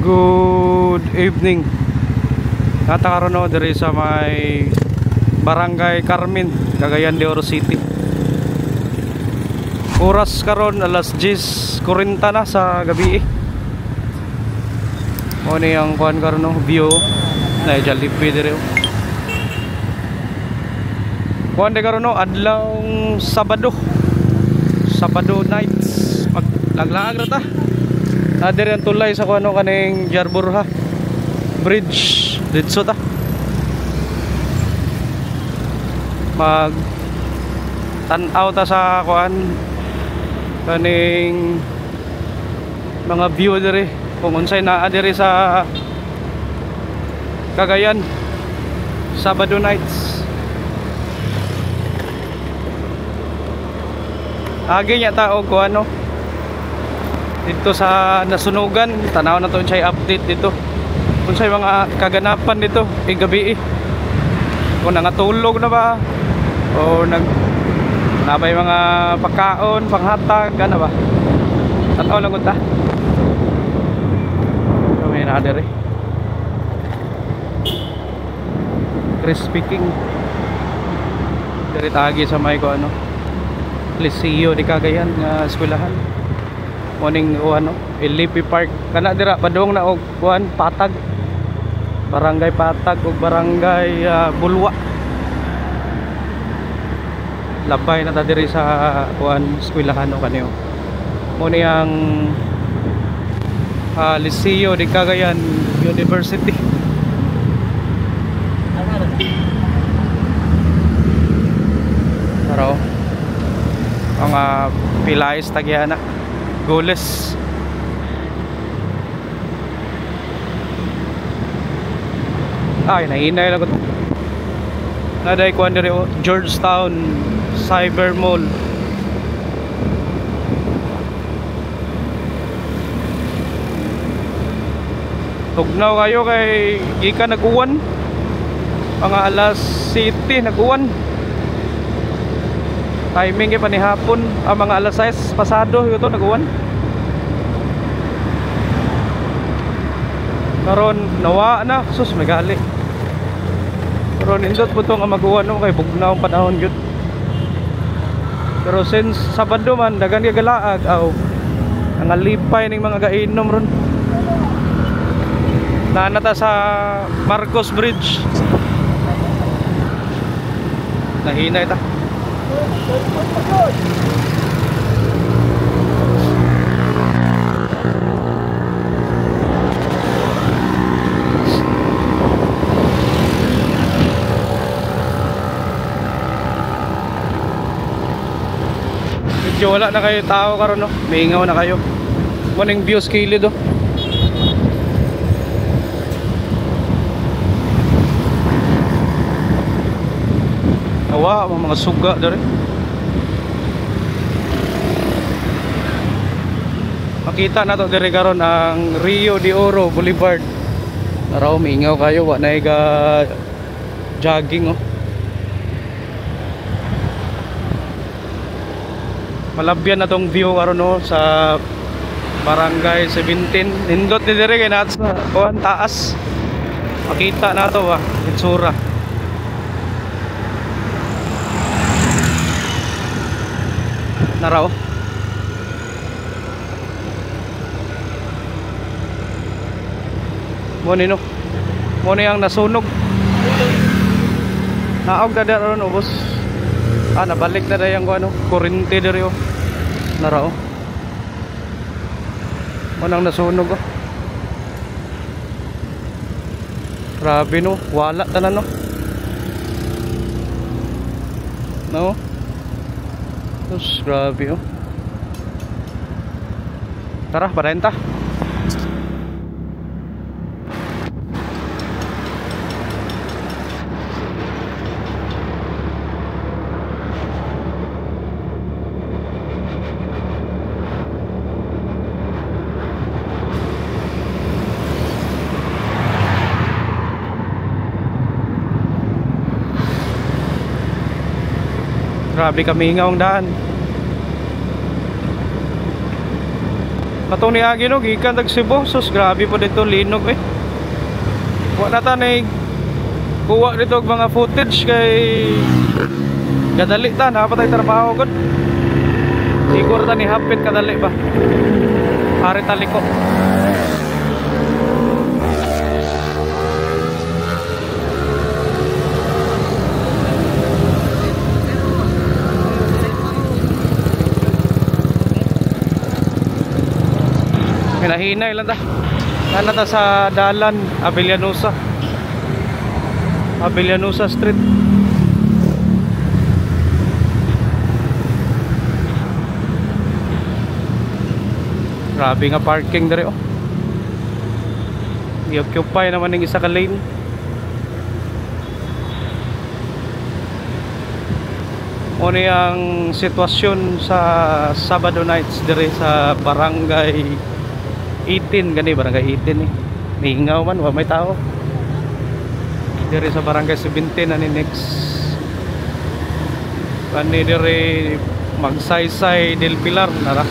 Good evening. Natakaroon ako diri sa may Barangay Carmen, Cagayan de Oro City. Oras karon alas 10:40 na sa gabi. Mo ni ang kuan karon no view na Jollibee diri. Kuan de karon no adlaw Sabado nights. Paglaglaag ra ta. Adiri ang tulay sa kuno kaning Jarburha Bridge dito ta. Mag tan-aw ta sa kuan kaning mga view diri kung unsay naa diri sa Cagayan Sabado nights. Agi nya ta og kuano dito sa nasunugan, tanaw na to siya update dito kung sa mga kaganapan dito gabi kung nangatulog na ba o nabay mga pagkaon, panghatag ano ba, tanaw lang ta may nader Crispy King dari tagi sa may ko ano Liceo di Cagayan nga eskwelahan morning o ano LP Park kana dira padung na og kuan Patag Barangay Patag ug Barangay Bulwa labay na ta diri sa kuan eskwelahan o kaniyo mo ni ang Liceo di Cagayan University. Pero ang Pilais Tagiana Goles ay nahinay lang ko naday kuan diri Georgetown Cyber Mall. Tugnaw kayo kay gikan nag-uwan mga alas 7 nag-uwan timing pa ni hapon mga alas 6 pasado ito nag-uwan karon nawa na sus magali karon indot po itong mag-uwan no, kay bugnaw ang panahon yun pero since Sabado man dagan gagalaag aw nangalipay ning mga gainom ron nanata sa Marcos Bridge nahinay ta medyo wala na kayo tao karon no maingaw na kayo morning views kilid oh awa mga suga dari makita na to diri karon ang Rio de Oro Boulevard naraw mingaw kayo wa na iga jogging oh malabyan na tong view karon no sa Barangay 17 nindot ni diri kay natas na kuan taas makita na to ba itsura naraw mo ni no mo ni ang nasunog naog na daron ubos nabalik na dayang ko ano kurente diri oh naraw mo nang nasunog oh grabe no wala tanan no terus grabe oh tara padayon ta grabe kami ngawang daan Katong niagi no, gikan tag Cebu, sus grabe po dito linog eh. Wa na ta nay kuha dito og mga footage kay kadali ta napatay trabaho gud. Di ko ta ni hapit kadali ba. Ari taliko. Hinahinay lang ta. Nana ta sa dalan Avellanosa Street. Grabe nga parking dere oh. I-occupy naman ng isa ka lane. Ano ang sitwasyon sa Sabado nights dere sa barangay 18 gani, barangay 18 eh. Nihingaw man, wa may tao. Diri sa barangay 17 ani next. Ani diri Magsaysay del Pilar nara.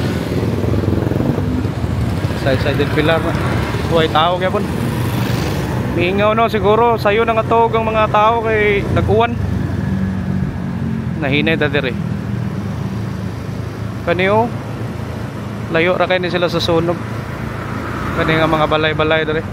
Saysay del Pilar. Way tao kay pon. Nihingaw no siguro sayo nang atog ang mga tao kay nag-uwan. Nahinay ta diri. Kaniyo layo ra kay ni sila sa sunog. Kani nga mga balay-balay dere.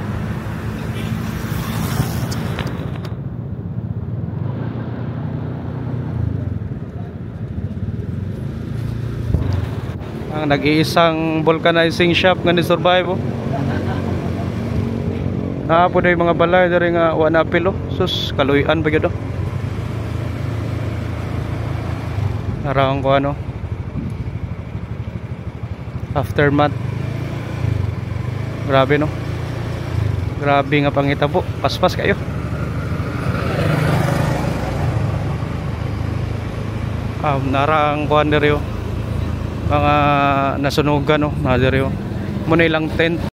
Ang nag-iisang vulcanizing shop nga ni survive oh. Po na yung mga balay dere nga wa na apil oh. Sus kaluyan pa gyud oh. Narang ko ano. Aftermath. Grabe no. Grabe nga pangita po. Paspas kayo. Narang kuhan dere oh. Mga nasunugan no. Na dere oh. Muna ilang tent.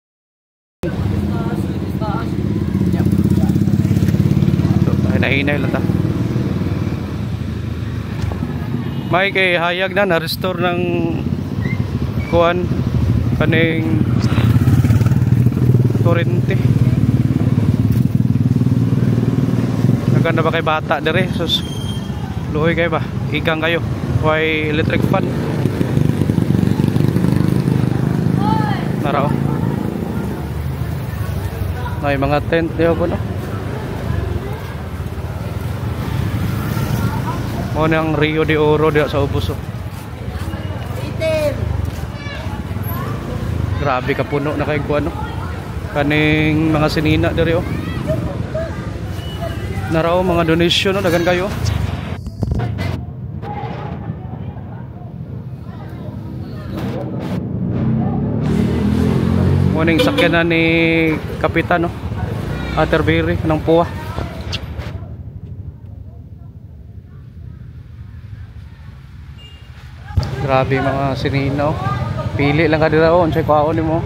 So, hinay lang ta. May kay hayag na na-restore ng kuhan kaning kurente. Naganda ba kay bata dere? Sus luoy kayo ba? Igang kayo. Why electric fan? Narao. May mga tent diyo po no? O nang Rio de Oro diyo sa Ubus oh. Grabe ka puno na kayong kuano. Kaning mga sinina diri oh. Narao mga donation no dagan kayo. Morning sakyanan ni Kapitan no. Atterbury ng Puwa. Grabe mga sinina oh. Pili lang ka dira oh, unsay kuhaon nimo.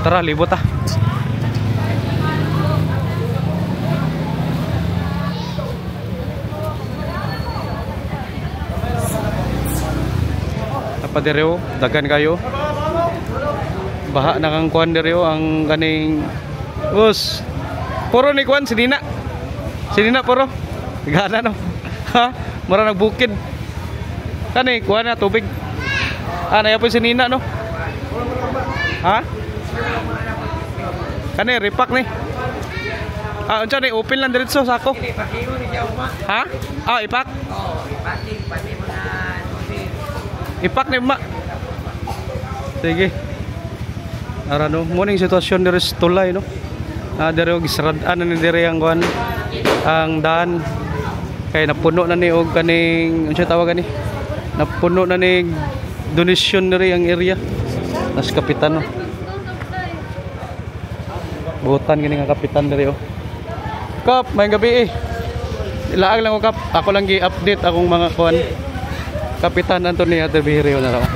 Tara, libot ah. Napadireo, dagan kayo. Baha na kang kuhan direo ang ganing bus. Puro ni kuhan, sinina. Sinina puro. Gana no. Ha? Mura nagbukid. Kani, kuhan na tubig. Naya po sinina no. Ha? Kani repack ni. Unsa ni open lang diretso sako. Ha? Ipak. Oh, ipaking pati mo na. Ipak ni ma. Sige. Ara no, morning sitwasyon diri sa tulay no. Diri og isradaan ni diri ang kuan ang daan kay napuno na ni og kaning unsa tawag ani? Napuno na ni donation diri ang area. Nas kapitan no. Butan gini nga kapitan diri oh. Kap, may gabi eh. Ilaag lang ko kap. Ako lang gi-update akong mga kuan. Kapitan Antonio Atterbury na raw.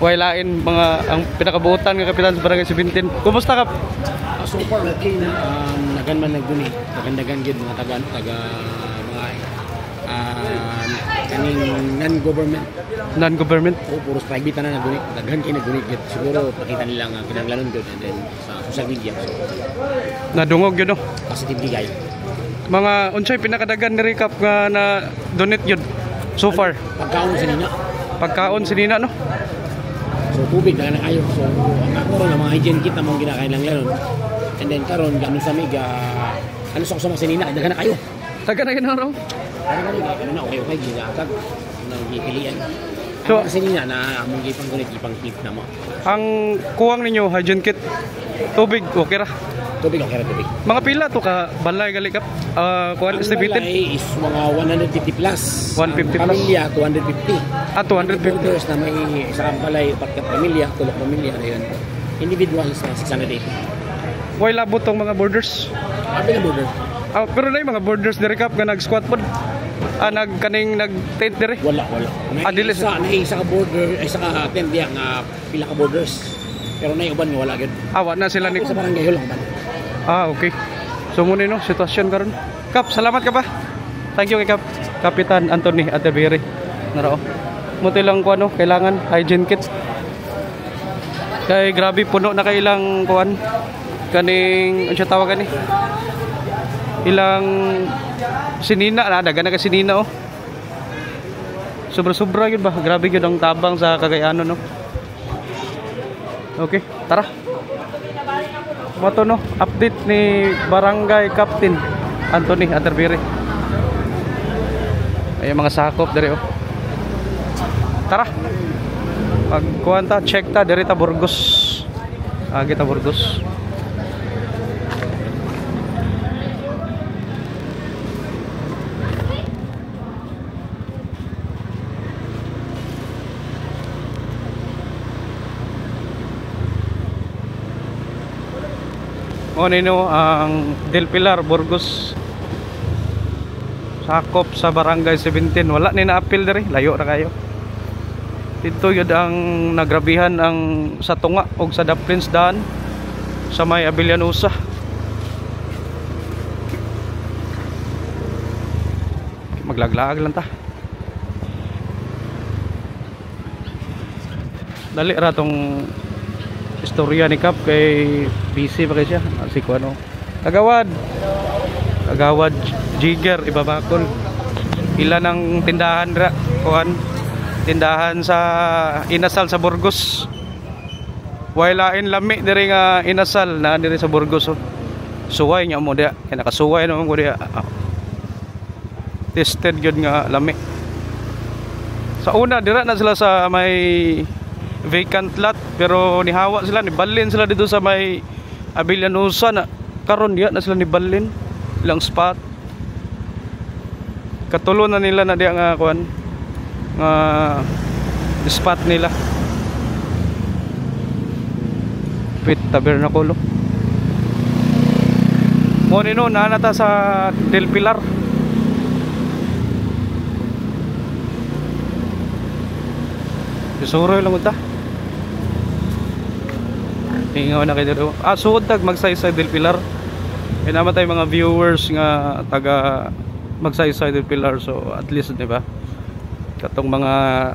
Way lain mga ang pinakabutan nga kapitan sa barangay 17. Kumusta kap? So far okay na. Nagan man nagduni. Dagan-dagan gid mga taga mga kaning non-government Non-government. o puros private na nagunit. Daghan kayo nagunit yun. Siguro pakita nila nga kinanglanon doon and then sa social media. So, Nadungog yun no. positively guys. Mga unsay pinakadagan ni recap nga na donate yun so far. Pagkaon sa nina. Pagkaon si Nina no. So tubig na ayo. So ang ako ron mga hygiene kit na mong ginakailangan and then karon gano sa miga ano sa kusama sa nina daghan na kayo. Taga na yun no. Ano na okay okay ginatag nang gipilian. So, So kasi nina na among gipang gunit ipang tip na mo. ang kuwang ninyo hygiene kit tubig okay ra. Tubig okay ra tubig. Mga pila to ka balay galikap. Kuan Ang estimated balay is mga 150 plus. 150 Ang plus. pamilya 250. 250. Borders na may isang balay patkat pamilya, tulok pamilya na yun. Individuals na 680. Why labot tong mga borders? Abi na border. Pero na yung mga borders diri kap nga nag-squat pod. Nagkaning nag-tent diri. Wala. Dili Na isa ka border, isa ka tent diya nga pila ka borders. Pero na yung uban nga wala gyud. Awa na sila ni. Sa barangay lang ba? Okay. So muna no, sitwasyon karon. Kap, salamat ka pa. Thank you kay Kap. Kapitan Anthony Atebiri. Narao. Muti lang ko ano, kailangan hygiene kit. Kay grabe puno na kay ilang kuan. Kaning unsa tawag ni? Ilang sinina na daga na ka sinina oh. Sobra-sobra yun ba? Grabe yun ang tabang sa Cagayano no. Okay, tara. Moto no, update ni Barangay Captain Anthony Atebiri. Ay mga sakop diri oh. Tara. Pagkuhan ta, check ta diri ta Burgos. Kita Burgos. Nino ang Del Pilar, Burgos. Sakop sa Barangay 17. Wala ni na-appeal diri, layo ra kayo. Dito yun ang nagrabihan ang sa Tunga o sa Daplins daan sa may Abillanusa. Maglaglaag lang ta. Dali ra tong istorya ni Kap kay busy pa kay siya. Si Kuano. Kagawad Jigger Ibabakol. Ilan ang tindahan ra kuan tindahan sa inasal sa Burgos. Wailain lami diri nga inasal na diri sa Burgos. Oh. Suway nya mo dia, kay nakasuway naman ko dia. Tested gyud nga lami. Sa una dira na sila sa may vacant lot pero nihawa sila, nibalin sila dito sa may Abillanusa na karon diya na sila nibalin ilang spot. Katulo na nila na diya nga kuan spot nila. Pit Tabernaculo. Mo nino nanata sa Del Pilar. Suro lang ta. Ingaw na kayo. Suod tag magsaysay Del Pilar. May naman tayo mga viewers nga taga magsaysay Del Pilar, so at least di ba? Katong mga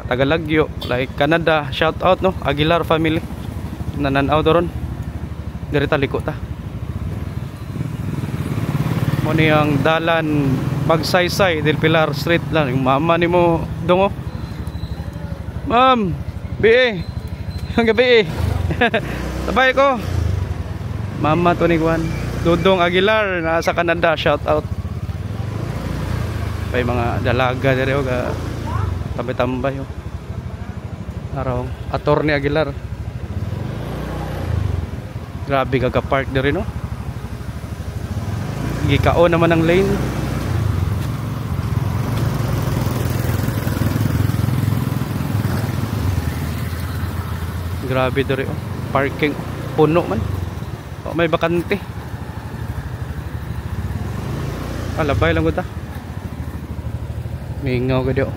taga Lagyo like Canada, shout out no Aguilar family. Nananaw doron. Diri ta liko ta. Mo ni ang dalan magsaysay Del Pilar Street lang yung mama nimo dongo. Ma'am, BA. Ang gabi. Sabay ko. Mama to ni Juan. Dudong Aguilar nasa Canada, shout out. May mga dalaga diri og tambay-tambay oh. Araw, Attorney Aguilar. Grabe ka park diri no. Gikao naman ang lane. Grabe diri oh. Parking puno man. Oh, may bakante. Alabay lang ko ta. Mingaw ka diyo.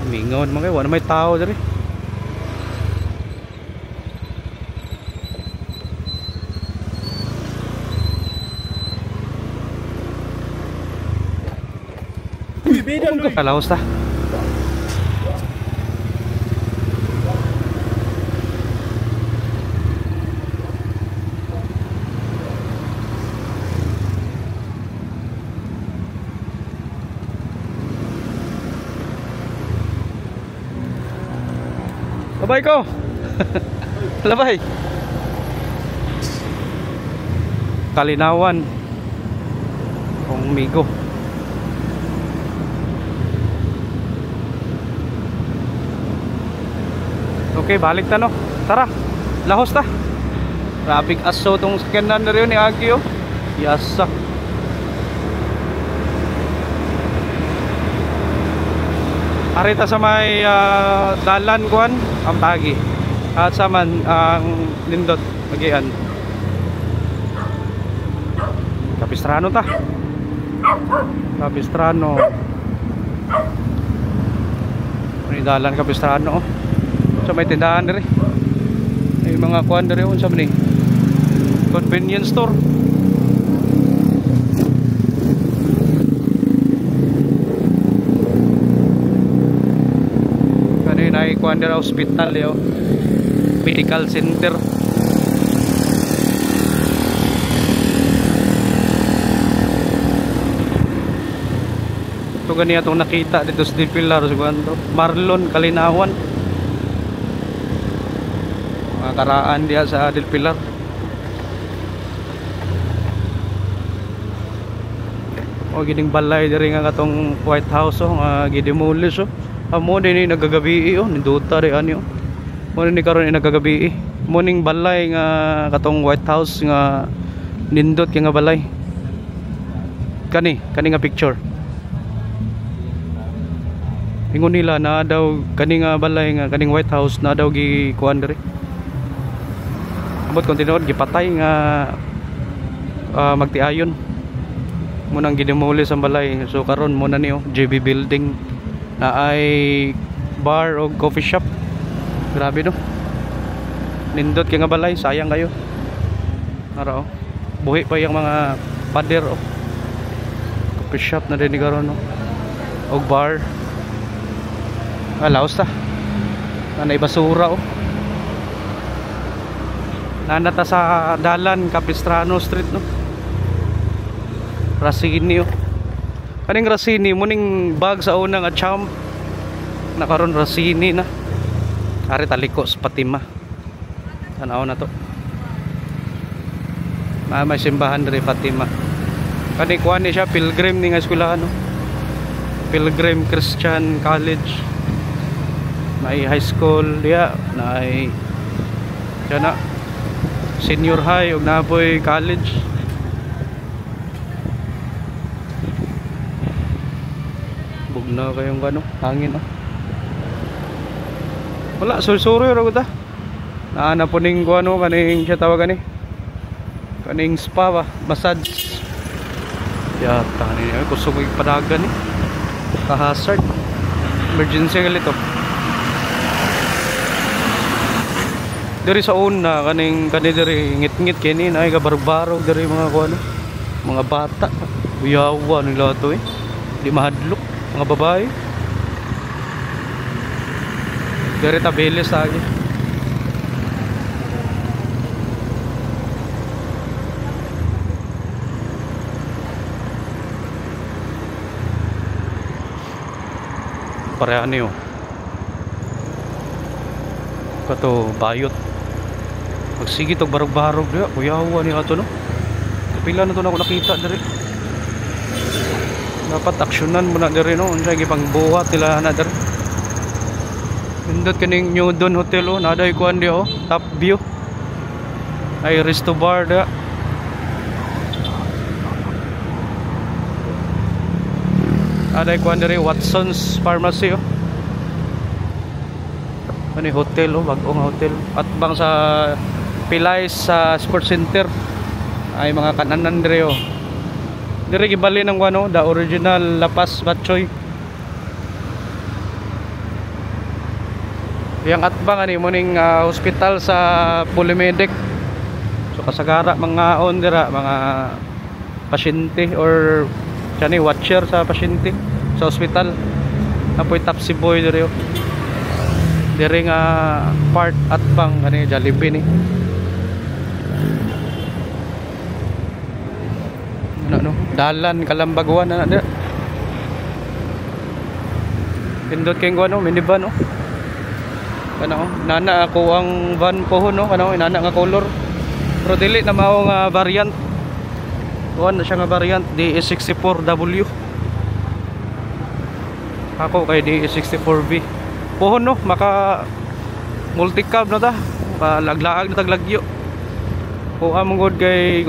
Mingaw naman kayo. Wala may tao diri. Kalahos ta. Labay ko. Labay. Kalinawan. Kung migo. Okay, balik ta no. Tara. Lahos ta. Traffic aso tong sakyanan na rin ni Agyo. Yasa. Arita sa may dalan kuan ang tagi at sa man ang nindot magian Capistrano ta. Capistrano may dalan Capistrano sa may tindahan diri may mga kuan diri unsa man ni convenience store. Ay kuan dira hospital yo, medical center. Ito ganiya itong nakita dito sa Del Pilar siguro Marlon Kalinawan, mga karaan diya sa Del Pilar. O gining balay diri nga katong White House nga gidemolish amo din ni nagagabi ninduta ri ani mo ni karon ni nagagabi mo ning balay nga katong White House nga nindot kay nga balay kani nga picture ingon nila na daw kani nga balay nga kaning White House na daw gi kuan diri amot kon tinuod gipatay nga magtiayon mo nang gidemolish ang balay. So karon mo na niyo JB building na ay bar o coffee shop. Grabe no, nindot kay nga balay, sayang kayo ara buhi pa yung mga pader coffee shop na din karon o bar. Laos ta na basura nanata sa dalan Capistrano Street no, Rasini kaning Rasini muning bag sa unang at champ nakaron Rasini na ari taliko sa Fatima tanaw na to may simbahan diri Fatima kani kuan ni siya Pilgrim ni nga eskwelahan no? Pilgrim Christian College na high school diya na na senior high ug napoy college. Na kayong gano hangin wala sursuro ra ta naana po ning kuano kaning siya tawagan ni kaning spa ba massage yata ni ay kusog ig padagan ni ka hazard emergency galito diri sa una kaning diri ngit-ngit kini na ay kabarbarog diri mga kuano mga bata uyawa nila to di mahadlok mga babae dari tabeles lagi parehan niyo kato bayot magsigit og barog-barog diya kuyawa ni ato no pila na to na ako nakita dari dapat aksyonan mo na diri no unsay gipang buhat nila na diri pindot kaning New Dawn Hotel naday kuan di top view ay resto bar da naday kuan diri Watson's Pharmacy ani hotel bag-ong hotel at bang sa Pilay sa Sports Center ay mga kananan diri diri gibali ng ano the original Lapas Batchoy yang atbang ani mo ning hospital sa Polymedic. So kasagara mga on dira mga pasyente or kani watcher sa pasyente sa hospital Napoy Tapsi Boy diri oh. Diri nga part at bang kani Jollibee ni. Ano dalan Kalambaguan na dira. Pindot kay ano minivan oh. Ano nana ako ang van pohon no ano nana nga color. Pero dili na mao nga variant. Kuan na siya nga variant DS64W. Ako kay DS64B. Pohon no maka multi-cab na ta. Palaglaag na taglagyo. O among god kay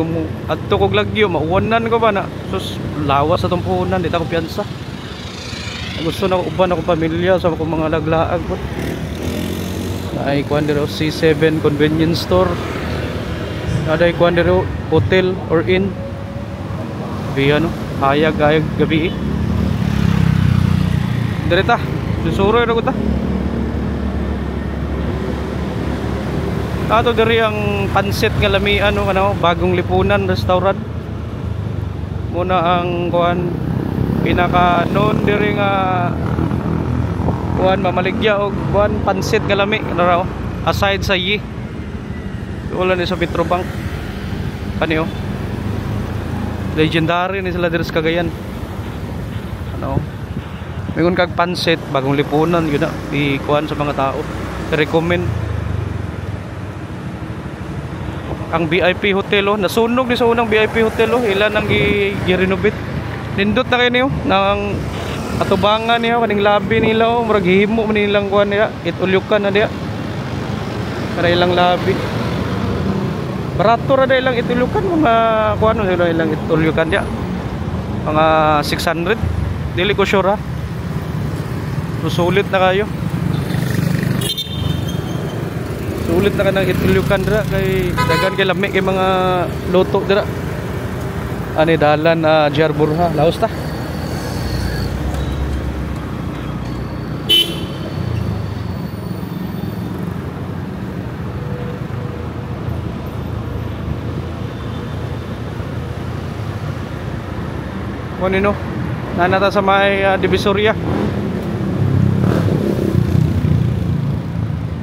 adto kog lagyo mauwanan ko ba na. Sus lawas sa tong puhunan di ta kumpiyansa. Gusto na uban ako pamilya sa akong mga laglaag po. Ay kuan diro C7 convenience store. Aday kuan diro hotel or inn. Biya no, hayag gabi. Direta, susuroy ra ko ta. Ato diri ang pansit nga lamian no ano, bagong lipunan restaurant. Muna ang kuan pinaka noon diri nga kuan mamaligya og kuan pansit nga lami ano raw aside sa yi. Wala ni sa Petrobank. Kani oh. Legendary ni sila diri sa Cagayan. Ano? Mingon kag pansit bagong lipunan gyud na i-kuan sa mga tao. I-recommend. Ang VIP hotel oh, nasunog ni sa unang VIP hotel oh, ilan ang gi-renovate. Nindot na kayo niyo nang atubangan niya kaning labi nila oh, murag himo man nilang kuan nila, itulyukan na diya. Para ilang labi. Barato ra ilang itulukan mga kuano sila ilang itulukan dia. Mga 600. Dili ko sure ha. Sulit na kayo. Sulit na kanang itulukan dira kay dagan kay lami kay mga luto dira. Ani dalan JR Burha, laos ta. Kunino nanata sa may Divisoria.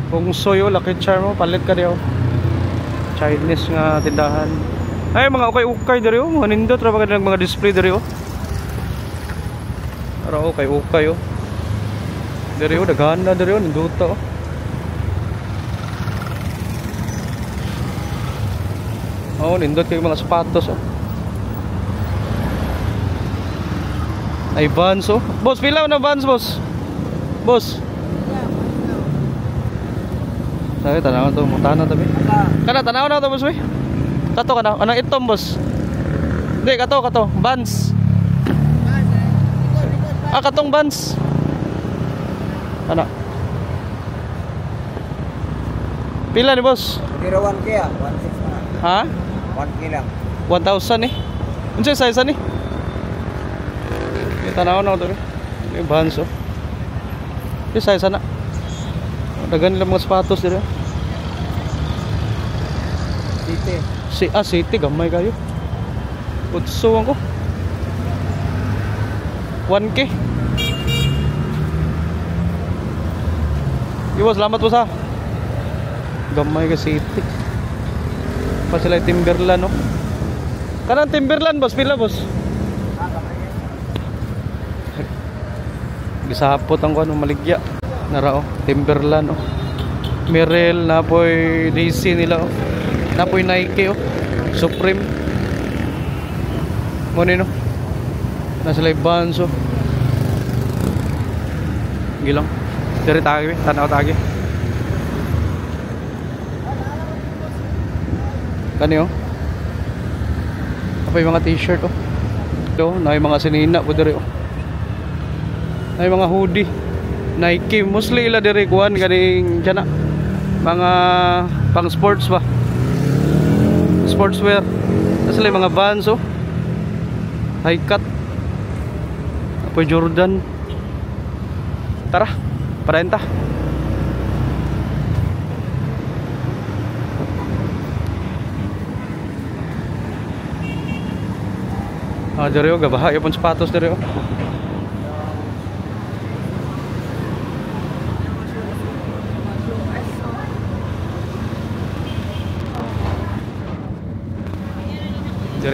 Kung soyo laki charm mo palit ka diyo. Chinese nga tindahan. Ay mga ukay-ukay diri oh, mga nindot ra bagay mga display diri oh. Ara ukay-ukay oh. Diri oh daghan na diri oh nindot oh. Oh nindot kay mga sapatos oh. Ay Vans oh. Boss, pila na Vans boss? Boss. Sabi tanaw to, mutana tabi. Kana tanaw na to boss we. Kato kana, anang itom boss. Hindi kato Vans. Ah katong Vans. Ana. Pila ni boss? 01K ah, 16 na. Ha? 1K lang. 1,000 eh. Unsa size ani? Tanaw na ito eh. Vans oh. Yung size na. Dagan nila mga sapatos dito. City. City gamay kayo. Utso ko. 1K. Iwas salamat po sa. Gamay ka City. Pa sila Timberland no. Kanang Timberland boss, pila boss? Gisapot ang kuan maligya. Nara oh, Timberland oh. Merrell napoy DC nila oh. Napoy Nike oh. Supreme. Mo nino. Nasa live Vans oh. Gilang. Diri tagi, tanaw tagi. Kani oh. Apoy mga t-shirt oh. Do, na mga sinina po diri oh. Ay mga hoodie Nike mostly ila diri kuan ganing diyan na mga pang sports ba sportswear asli mga Vans oh high cut apoy Jordan tara parenta diri oh gabaha yung sapatos diri oh.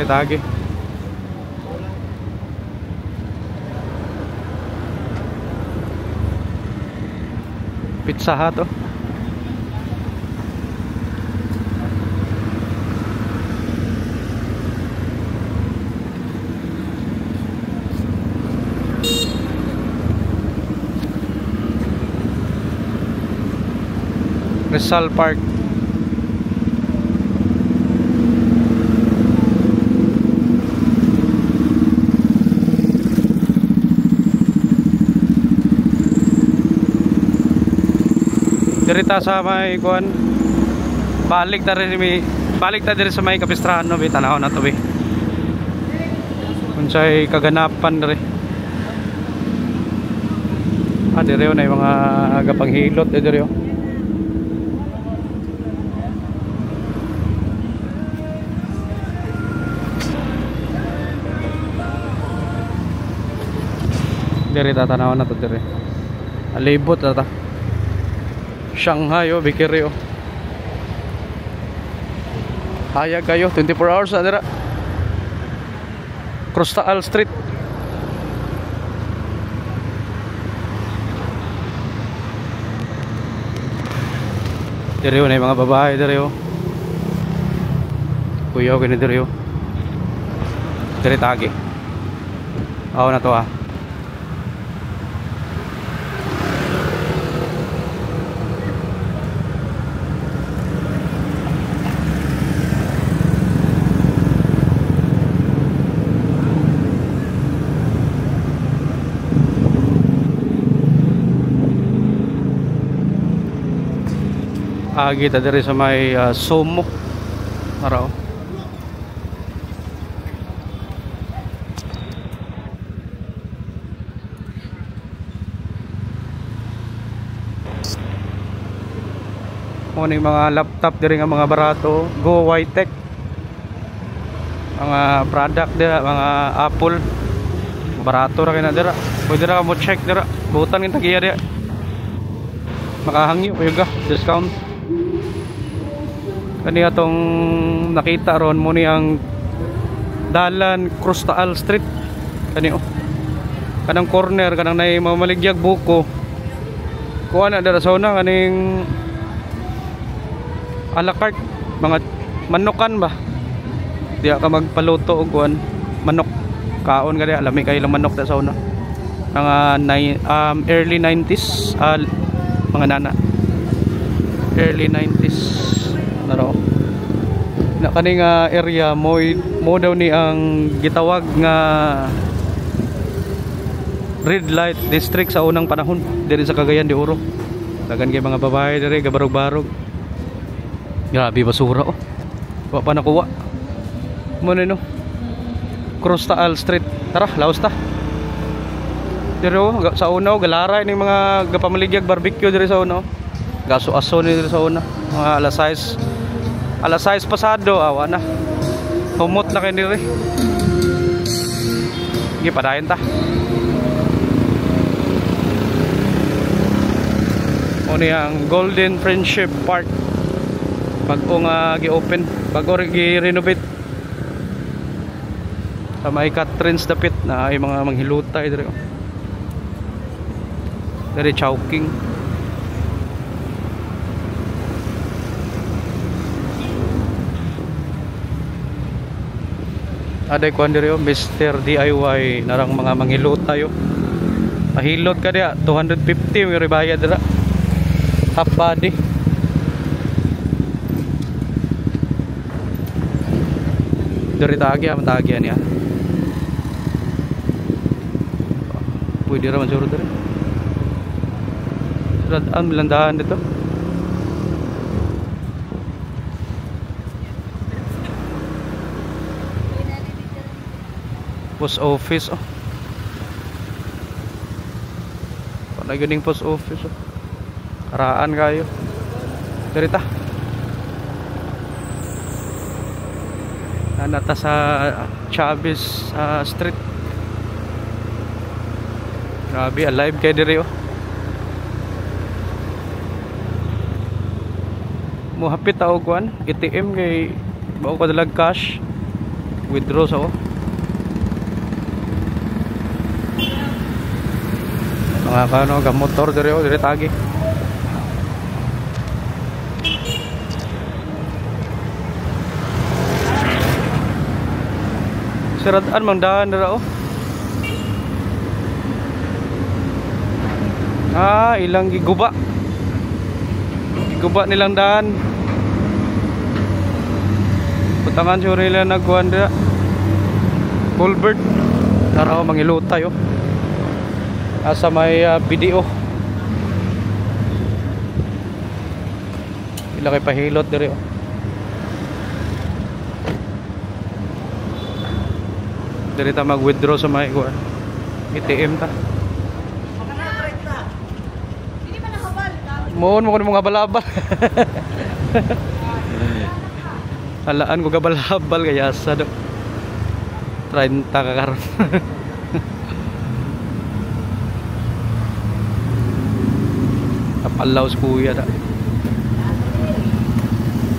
Diri tagi. Pizza Hut oh. Rizal Park. Dirita sa may kuan. Balik ta diri sa may Kapistrahan no, tanaw na to be. Unsay kaganapan diri. Diri na yung mga agapanghilot diri oh. Diri tatanaw na to diri. Alibot ta. Shanghai oh, Bikiri oh. Hayag kayo 24 hours adira. Crustal Street. Diri oh, na yung mga babae diri oh. Kuya gani diri oh. Diri tagi. Aw na to ah. Agi ta diri sa may Somo. Maraw. Kuning mga laptop diri nga mga barato, Go Whitech. Mga product dira, mga Apple. Barato ra kay na dira. Pwede ra mo check dira. Butan kin tagiya dira. Makahangyo kayo ga, discount. Kani atong nakita ron mo ni ang dalan Crustal Street. Kani oh. Kanang corner kanang nay mamaligyag buko. Kuha na dara sa una kaning a la carte mga manukan ba. Diya ka magpaluto og kuan manok. Kaon ka diya lami kay lang manok ta sa una. Mga early 90s mga nana. Early 90s naro na kaning area mo daw ni ang gitawag nga red light district sa unang panahon diri sa Cagayan de Oro. Dagan kay mga babae diri gabarog-barog. Grabe basura oh. Wa pa nakuha. Mo no. Crustal Street. Tara, laos ta. Diri oh, sa una galaray ning mga gapamaligyag barbecue diri sa una. Gaso-aso ni diri sa una. Mga alas 6 pasado awa na. Humot na kay diri. Gi padayon ta. Oni ang Golden Friendship Park. Bago nga gi-open, bago gi-renovate. Sa may Catherine's dapit na ay mga manghilutay diri. Diri Chowking. Aday kuan diri Mr. DIY narang mga manghilutay oh. Mahilot ka diya 250 yung ribayad dira. Half body. Diri tagi niya. Pwede ra man siguro diri. Ang landahan dito. Post office oh. Panay ganing post office oh. Karaan kayo. Dirita. Nata sa Chavez Street. Grabe, alive kay diri oh. Muhapit ta og kuan, ATM kay bao ko dalag cash. Withdraw sa ko. Mga kano gamotor dire dire tagi. Siradan mang daan dira oh. Ilang giguba. Giguba nilang daan. Putangan siya nila nagkuhan dira. Culvert. Tara mangilutay oh. Asa may video. Ila kay pahilot dire oh. Dili ta mag-withdraw sa may kuan. ATM ta. Mohon mo ko mga balabal. Alaan ko gabalabal kaya sa do. 30 ka karon. Apalaw sa kuya da.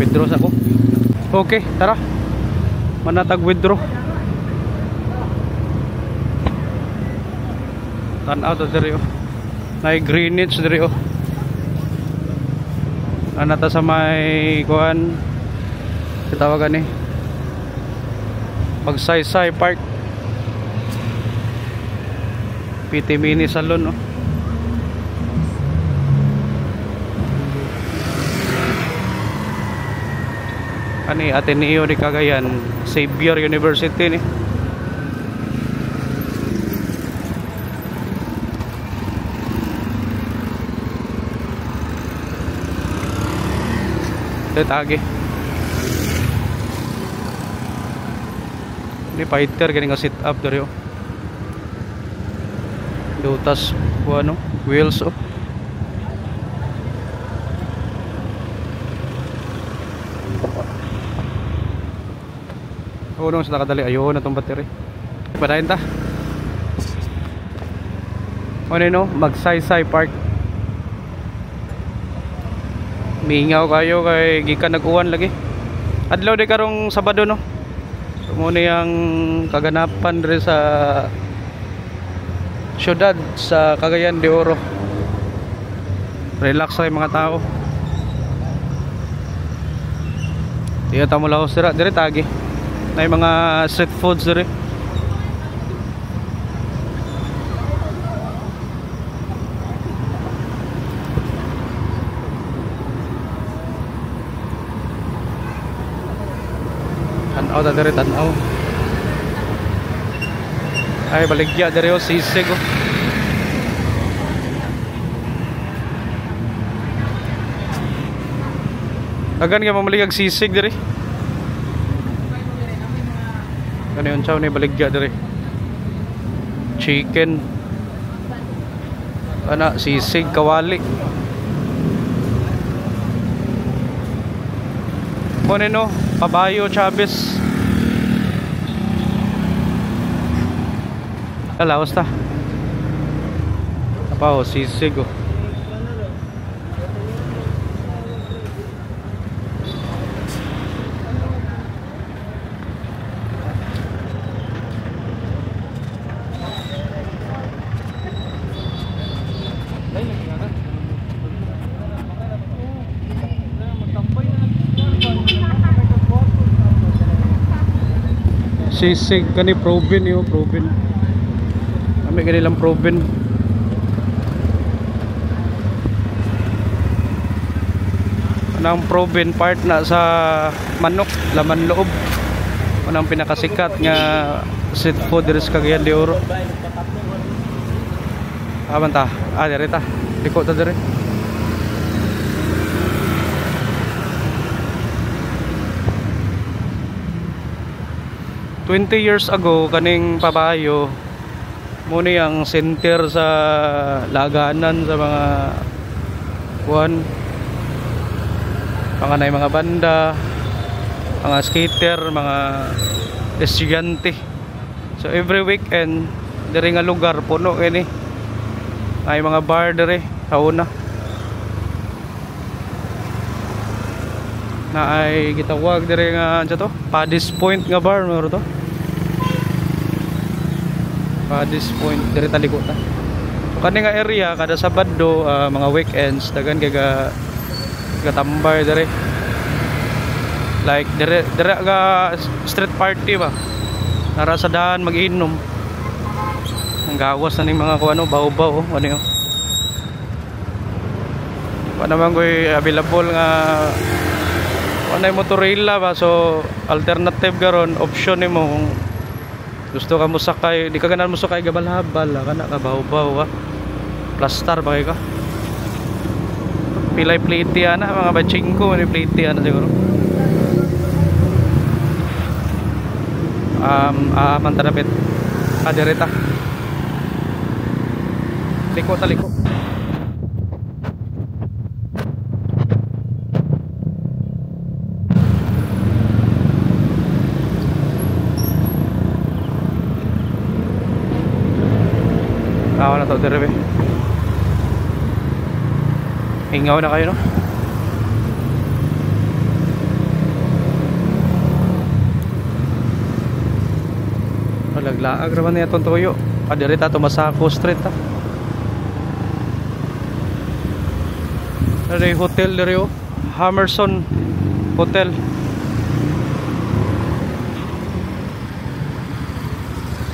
Withdraw sa ko. Okay, tara. Manatag withdraw. Tan-aw to diri oh. May Greenwich diri oh. Anata sa may kuan kitawagan ni Magsaysay Park. PT Mini Salon oh. Ani Ateneo di Cagayan, Xavier University ni. Tagi. Ini fighter gani nga sit up dari oh. Dutas ano, wheels oh. Oh, nung sa nakadali ayo na tong battery. Padayon ta. Ano no, Magsaysay Park. Mingaw kayo kay gikan nag-uwan lagi. Adlaw di karong Sabado no. So mo ni ang kaganapan dire sa syudad sa Cagayan de Oro. Relax ay mga tao. Diya ta mo lahos dire tagi. Nay mga street foods dire. Tanaw ta dire tanaw. Ay baligya dire o sisig oh. Agan nga mamaligag sisig dire. Kani yung chow ni baligya dire. Chicken. Ana sisig kawali. Mone no, Pabayo Chavez. Alaos ta. Apa o sisig oh. Sisig kani proven yo, proven. Kami kanilang proven. Anang proven part na sa manok, laman loob. Anang pinakasikat nga street food diri sa Cagayan de Oro. Aman ta, diri ta. Liko ta diri. $20 years ago kaning Pabayo muni ang center sa laganan sa mga kuan panganay mga banda, mga skater, mga estudyante. So every weekend diri nga lugar puno kini ay mga bar diri hauna na ay gitawag diri nga ano to Paddy's Point nga bar mo to. Paddy's Point diri talikuta. Kani nga area kada Sabado, mga weekends dagan kay tambay diri. Like dire ga street party ba. Nara sa daan mag-inom. Ang gawas na ning mga kuano baw-baw ano yo. Pa naman koy available nga ano motorilla ba, so alternative garon option nimo kung gusto ka mo sakay, di ka ganan mo sakay gabal-habal kana ka baw-baw plastar ba kay ka pilay plate ana mga bachingko ni plate ana siguro mantanapit adireta liko taliko awa na to direbe hingaw na kayo no malaglaag raman niya itong toyo adirita Tumasako Street ha ano yung hotel diri o Hammerson Hotel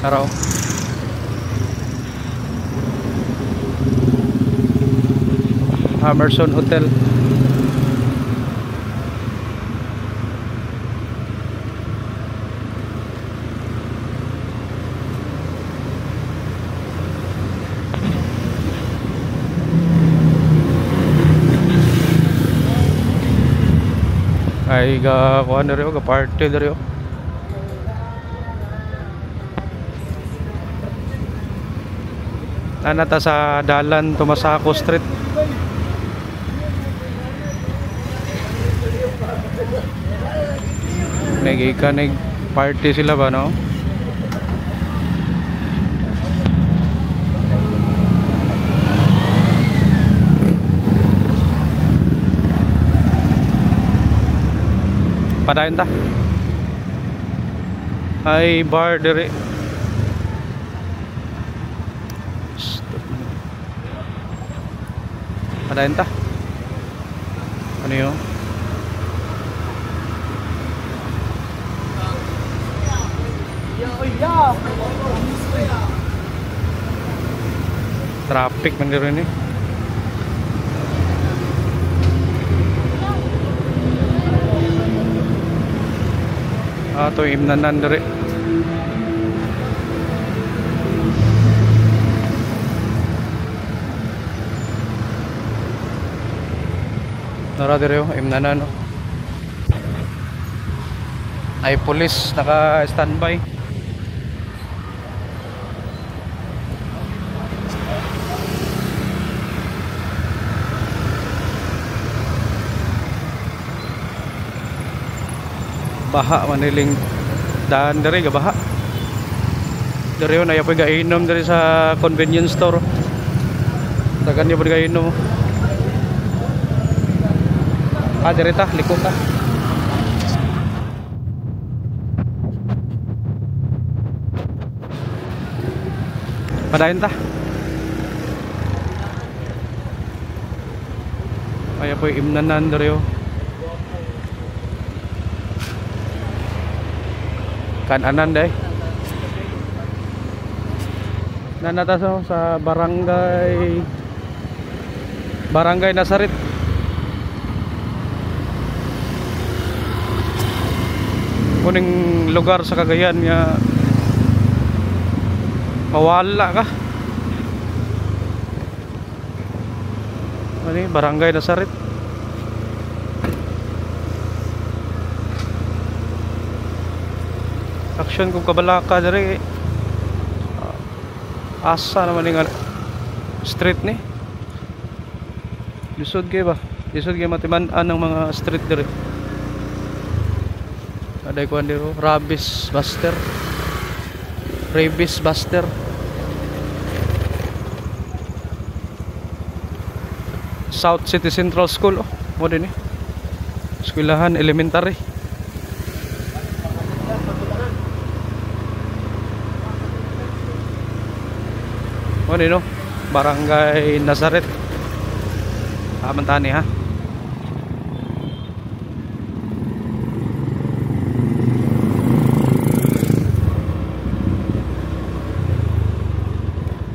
araw Hammerson Hotel ay ga kuan diri o ga party diri o nanata sa dalan Tumasako Street nag party sila ba no padayon ta ay bar diri padayon ta ano yun traffic man rin eh ito imnanan diri nara diri o imnanan no? Ay pulis naka standby baha maniling daan diri ga baha diri na yapoy gainom diri sa convenience store dagan niyo gainom diri ta liko ta padayon ta ay yapoy imnanan diri kan-anan day nanataso sa barangay Nasarit kuning lugar sa Cagayan nga mawala ka ano barangay Nasarit action kung kabalaka diri asa naman yung street ni lisod kayo matiman-an ng mga street diri aday ko andiro rabies buster South City Central School mo din eh eskwelahan elementary Ano no? Barangay Nazaret. Amantani ha.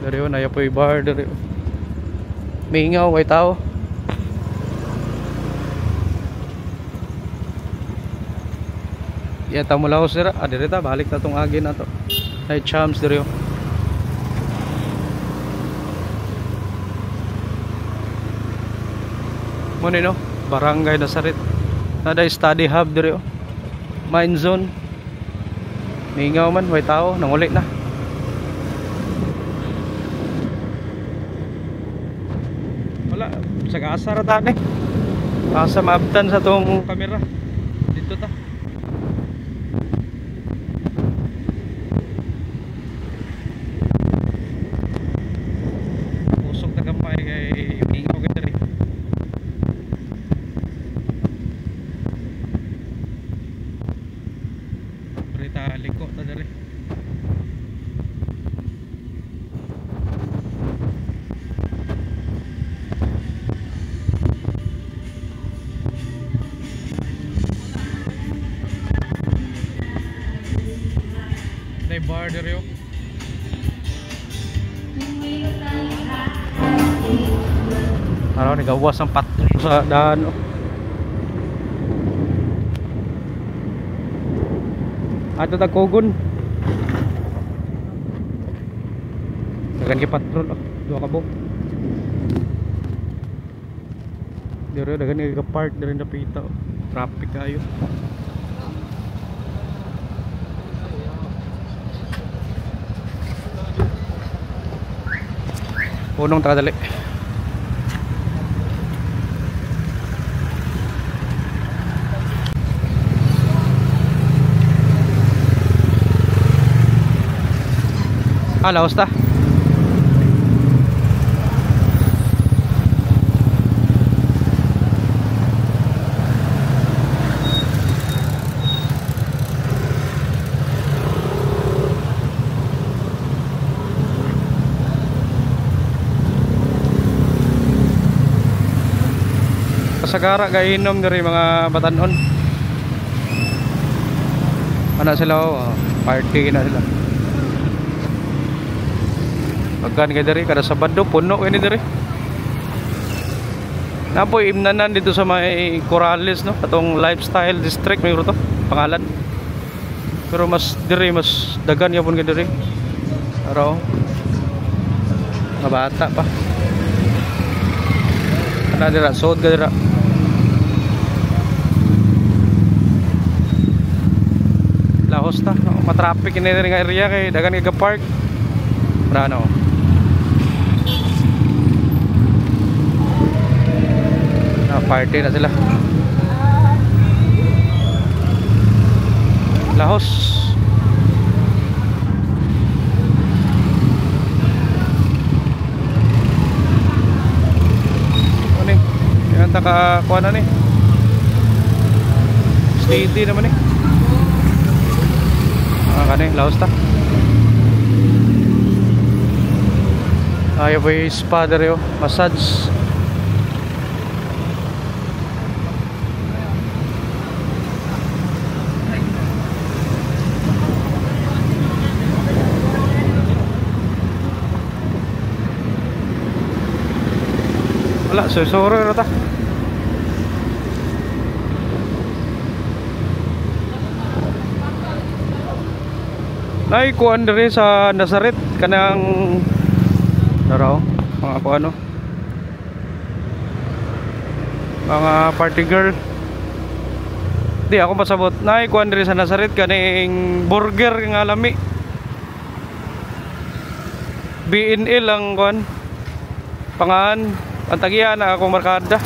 Dari yun, ayaw po yung bar. Dari yun. May ingaw, may tao. Yata mula ko sira. Dirita, balik na itong agi na to. Ay, chams, dari yun. Muna no? Barangay Nazaret. Nada study hub dari yun. Mine zone. May ingaw man, may tao. Nangulit na. Wala, sa kasar tani. Asa maabtan sa tong kamera. Dito ta. Usok na gamay kay ingaw ka diri. Berita liko ta diri. Bar diri yo. Araw ni gawas ang patro sa daan. Ato ta kogon. Dagan ki patrol duha ka buok. Diri dagan ni ka park diri na pita. Traffic kayo. Punong takadali. Laos ta. Kasagara gainom dari mga batanon. Ana sila party na sila. Pagkan kay dari kada Sabado puno kay ni dari. Napoy imnanan dito sa may Corales no, atong lifestyle district may to pangalan. Pero mas diri mas dagan yapon kay diri. Araw. Mabata pa. Ana dira sod ka dira. Lahos ta, matraffic ini nga area kay dagan nga park. Rano. Na party na sila. Lahos. Ano ni? Yan ta ka kuha na ni. Steady naman eh. Kani laos ta. Ayaw ba yung spa dere yo, massage. Wala, susuro na ta. Naikuan diri sa Nazaret kanang naraw mga kuano mga party girl. Di ako pasabot. Naikuan diri sa Nazaret kaning burger nga lami. BNL ang kuan pangan ang tagiya na akong markada.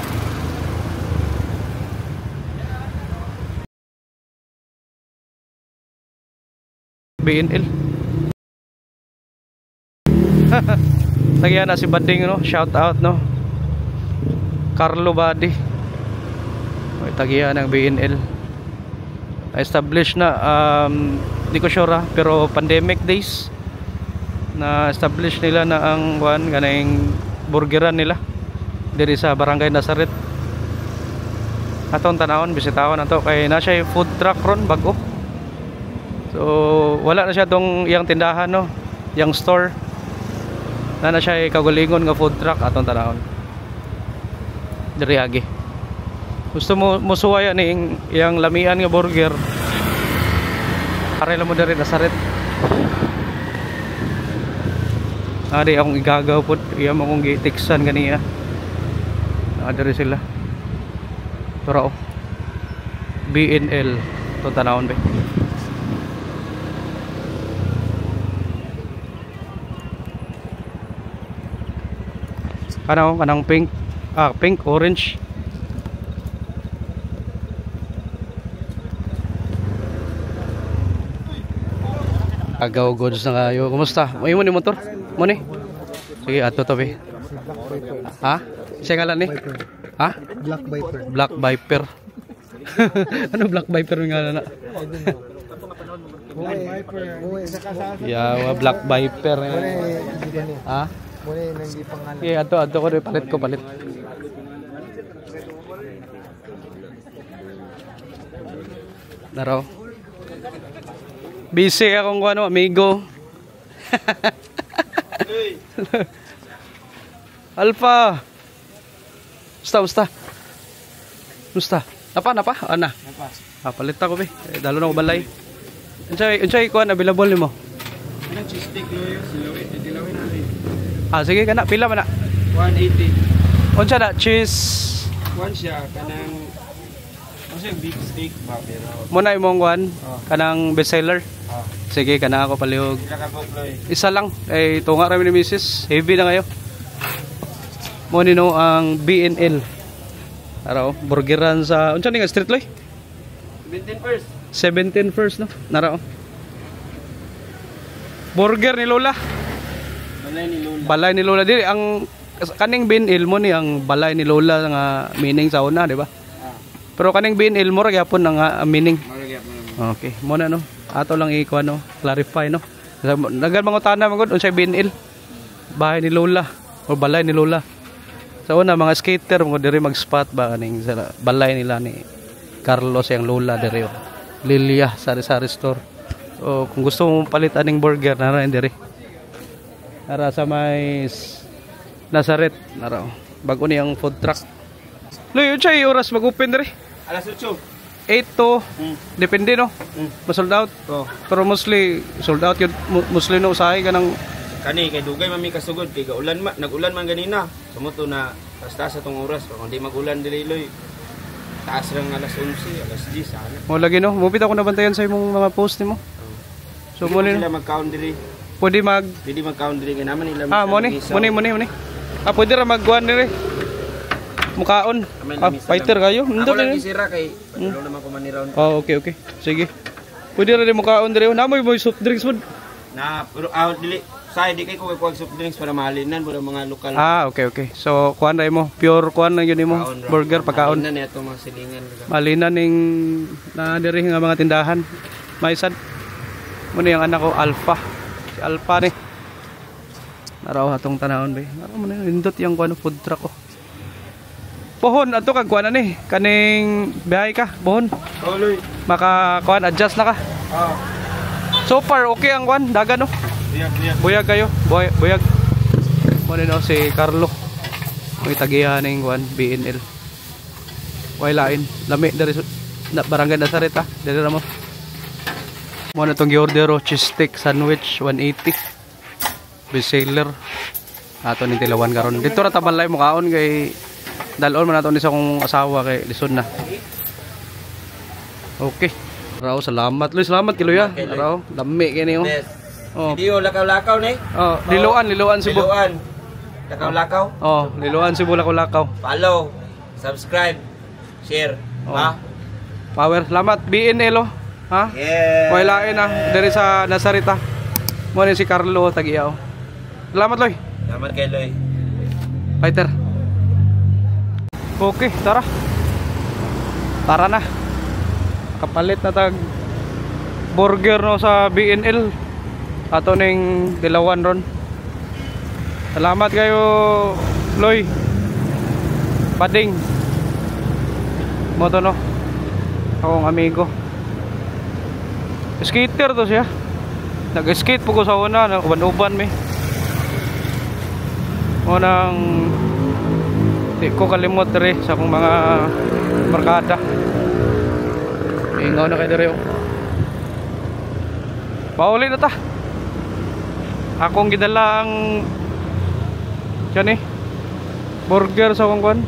BNL. Nagyan na si Bading no, shout out no. Carlo Badi. May tagiya ng BNL. Established na di ko sure pero pandemic days na establish nila na ang kuan kaning burgeran nila diri sa Barangay Nazaret. Atong tanawon bisitahon ato kay na siya food truck ron bago. So wala na siya tong iyang tindahan no, yang store. Na siya kagalingon nga food truck atong tanawon. Diri agi. Gusto mo musuway ni iyang lamian nga burger. Pare lang mo diri Nazaret. Ari akong igagaw pod, iya mo kong gitiksan ganiya. Diri sila. Turo. BNL to tanawon ba. Kanang pink, pink orange. Agaw goods na kayo. Kumusta? May mo ni motor? Mo ni? Sige, ato to be. Ha? Siya ngalan ni? Ha? Black Viper. Black Viper. Ano Black Viper nga na? Yeah, Black Viper. Ha? Okay, ato ko palit. Naraw. Busy akong ano, amigo. Alpha. Musta? Napa? Ana. Palit ako be. Dalo na ko balay. Unsay kuan available nimo? Ano cheese stick loyo, dilawin na. Sige kana pila man na? 180. Unsa na cheese? Kuan siya kanang kasi big steak ba pero Muna imong kuan kanang best seller. Sige kana ako palihog. pila ka loy. Isa lang eh tunga ra mi ni Mrs. Heavy na kayo. Mo nino ang BNL. Araw burgeran sa unsa ni nga street loy? 17 first no. Naraw. Burger ni Lola. Balay ni Lola dili ang kaning BNL mo ni ang balay ni Lola nga meaning sa una, di ba? Pero kaning BNL mo ra gyapon ang meaning. Okay, mo na no. Ato lang iko ano, clarify no. Nagan mangutana magud unsay BNL? Bahay ni Lola o balay ni Lola. Sa una mga skater mo diri mag-spot ba kaning sa balay nila ni Carlos yang Lola diri. Lilia sari-sari store. So kung gusto mo palit aning burger nara diri. Nara sa may Nazaret nara. Bago ni ang food truck. Loy, unsay oras mag-open diri? Alas 8. 8 to depende no. Ma-sold out. Pero mostly sold out yun. Mostly no usahay kanang Kani kay dugay mami kasugod kay gaulan nag-ulan man ganina. Sumuto na taas atong oras kung hindi mag-ulan dili loy. Taas lang alas 11, alas 10 sana. mo lagi no. Mupit ako nabantayan sa imong mga post nimo. So mo Hindi sila mag-count diri. pwede Pwede mag-count diri kay naman nila. mo ni. Pwede ra magkuan diri. Mukaon. Fighter kayo. Ako lang isira kay pagkaroon naman ko maniraon. Okay. Sige. Pwede ra din mukaon diri. Namoy mo soft drinks mo. Na pero dili say di kay ko kuag soft drinks para mahalinan pura mga lokal. Okay. So kuan ra mo. Pure kuan na yun mo. Burger pagkaon. Na neto mga silingan. Malinan ning na diri nga mga tindahan. Maisan. Mo ni ang anak ko Alpha. Si Alpha ni. Naraw atong tanawon ba. Naraw mo na indot yang kuan food truck ko. Pohon ato kag kuan ani kaning biyahe ka pohon. Oloy. Maka kuan adjust na ka. So far okay ang kuan dagan no. Buyag kayo. Buyag. Mo no si Carlo. May tagihan ning kuan BNL. Way lain lami dari Barangay Nazaret ha. Dili ra mo. Mo na tong gi-order cheese stick sandwich 180. Best seller. Ato ni tilawan karon. Dito ra tabalay mo kaon kay dalon man nato ni sa akong asawa kay lisod na. Okay. Raw salamat. Loy salamat kilo ya. Raw lami kini oh. Video lakaw-lakaw ni. Liluan Cebu. Liluan. Lakaw-lakaw. Liluan Cebu lakaw. Follow, subscribe, share. Ha? Power. Salamat BNL oh. Ha? Yeah. Way lain diri sa Nazaret ha. Mo ni si Carlo tagiyaw. Salamat Loy. Salamat kay Loy. Fighter. Okay, tara. Tara na. Kapalit na tag burger no sa BNL. ato ning Dilawan ron. Salamat kayo Loy Pading mo to no, akong amigo. Skater to siya, nag-skate po ko sa una, uban-uban mi unang di ko kalimot rin sa akong mga barkada. Ingaw na kayo rin oh. Pauli na ta. Akong gidala ang yan eh, burger sa akong kwan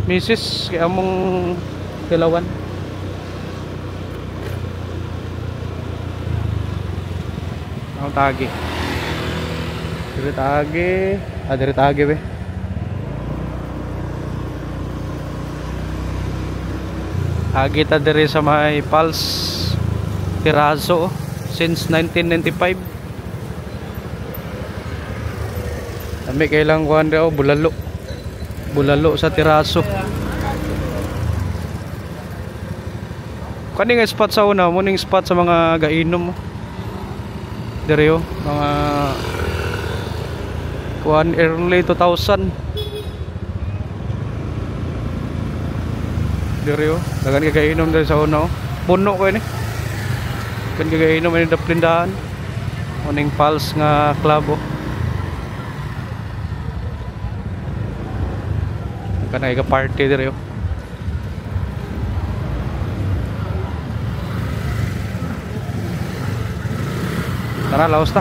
misis kaya among Dilawan. Ang tagi dire tagi be. Agi ta dire sa may Pulse Tiraso since 1995. Kami kailang kuhan daw bulalo sa Tiraso. Kaning spot sa una, muning spot sa mga gainom dire yo, mga kuhan early 2000 dire yo. Dagan kay gainom dire sa una oh. Puno ko ini. Kan kay gainom ini daplindahan. Muning Pulse nga club oh. Kanay ka party dire yo. Tara, laos ta.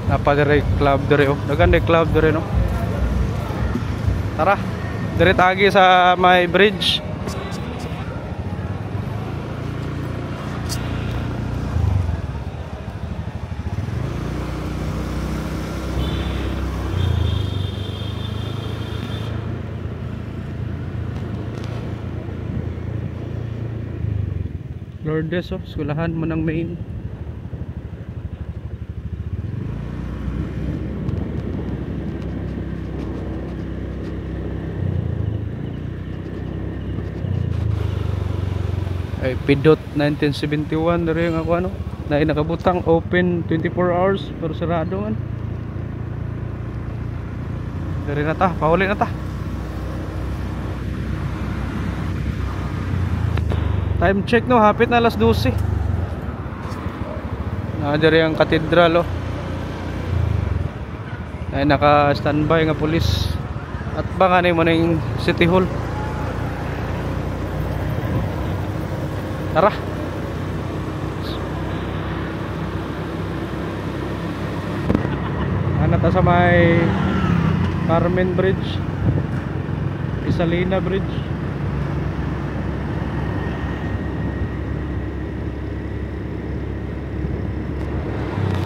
Napa dire club dire oh. Dagan de club dire no. Tara. Dire tagi sa may bridge. Lourdes oh, skulahan mo ng main. Ay Pidot 1971 na rin ako ano, na nakabutang open 24 hours pero sarado man. Dari na ta, pauli na ta. Time check no, hapit na alas 12. Dari ang katedral oh. Ay naka-standby nga pulis. At baka na mo na yung City Hall. Tara. Ano ta sa may Carmen Bridge, Isalina Bridge.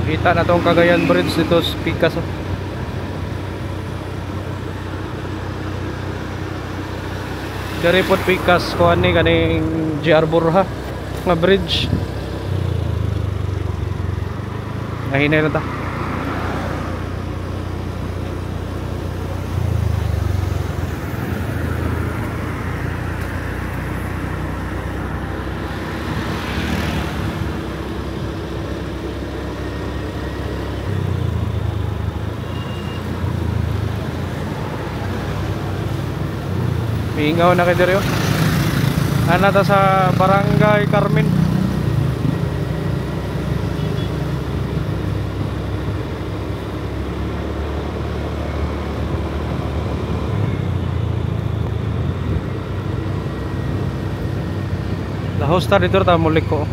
Kita na tong Cagayan Bridge dito sa Picasso. Dari po Picasso ko ani kaning GR Borja nga bridge. Nahinay na ta. Ingaw na kayo dito. Ano ta sa Barangay Carmen. Lahos ta dito ta mulik ko.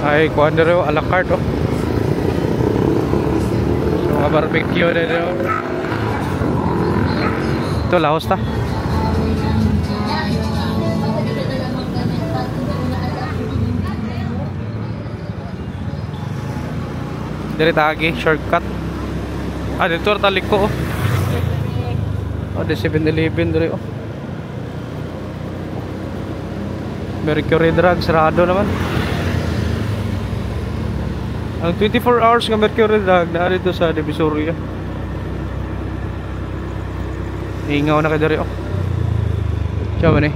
Ay kuhan dito a la carte oh. So, mga barbecue dito. Ito lahos ta. Dito tagi shortcut. Ah dito taliko oh. Oh, di 7-Eleven diri oh. Mercury Drug sarado naman. Ang 24 hours nga Mercury Drug na dito sa Divisoria. Ingaw na kay diri oh. Siya ba ni?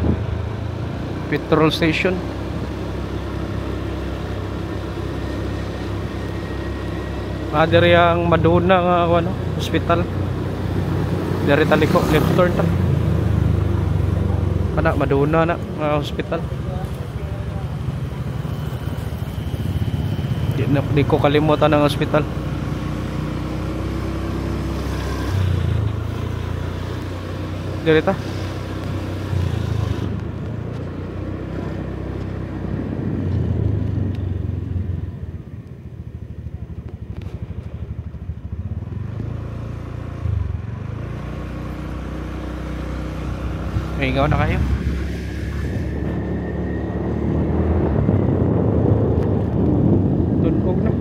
Petrol station. Diri ang Maduna nga ano, hospital. Diri taliko left turn ta. Kana Maduna na hospital. Di ko kalimutan ang hospital. Diri ta. Ingaw na kayo. Tunog na.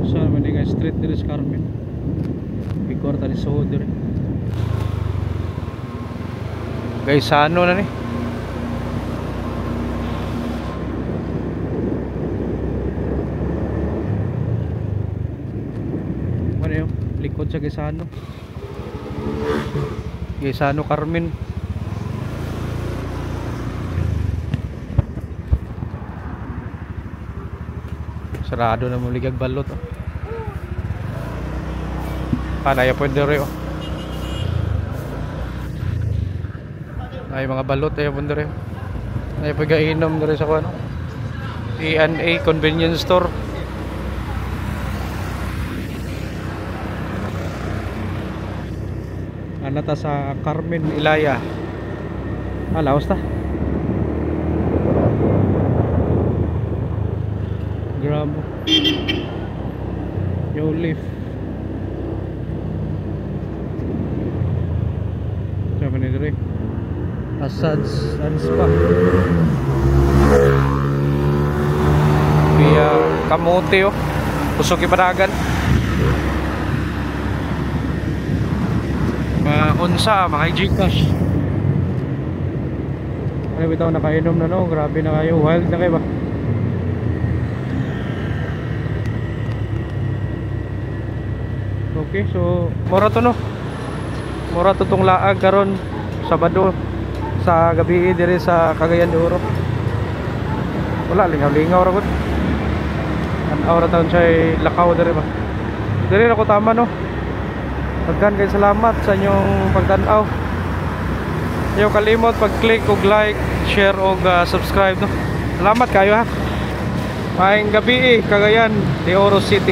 Sa Manila Street dito sa Carmen. Bigor tali sa Hodre. Guys, ano na ni? Ano yun? Likod sa Gaisano. Gaisano Carmen. Sarado na muligag balot oh. Panaya pwede rin oh. Ay mga balot ay pundere. Ay pagainom dere sa kuno. E&A convenience store. Anata sa Carmen Ilaya. Laos ta. Grab. Yo lift. Sabi ni dere. Asads and Spa via Kamote oh. Pusok Ipadagan mga unsa, mga Gcash. Ay bitaw nakainom na no. Grabe na kayo, wild na kayo ba? Okay, so mura to no. Mura to tong laag karon Sabado sa gabi dire sa Cagayan de Oro. Wala lingaw-lingaw ra gud. An aura taon siya lakaw dire ba. Dire ako tama no. Daghan kay salamat sa inyong pagtan-aw. Ayaw kalimot pag-click og like, share og subscribe no. Salamat kayo ha. Maayong gabi Cagayan de Oro City.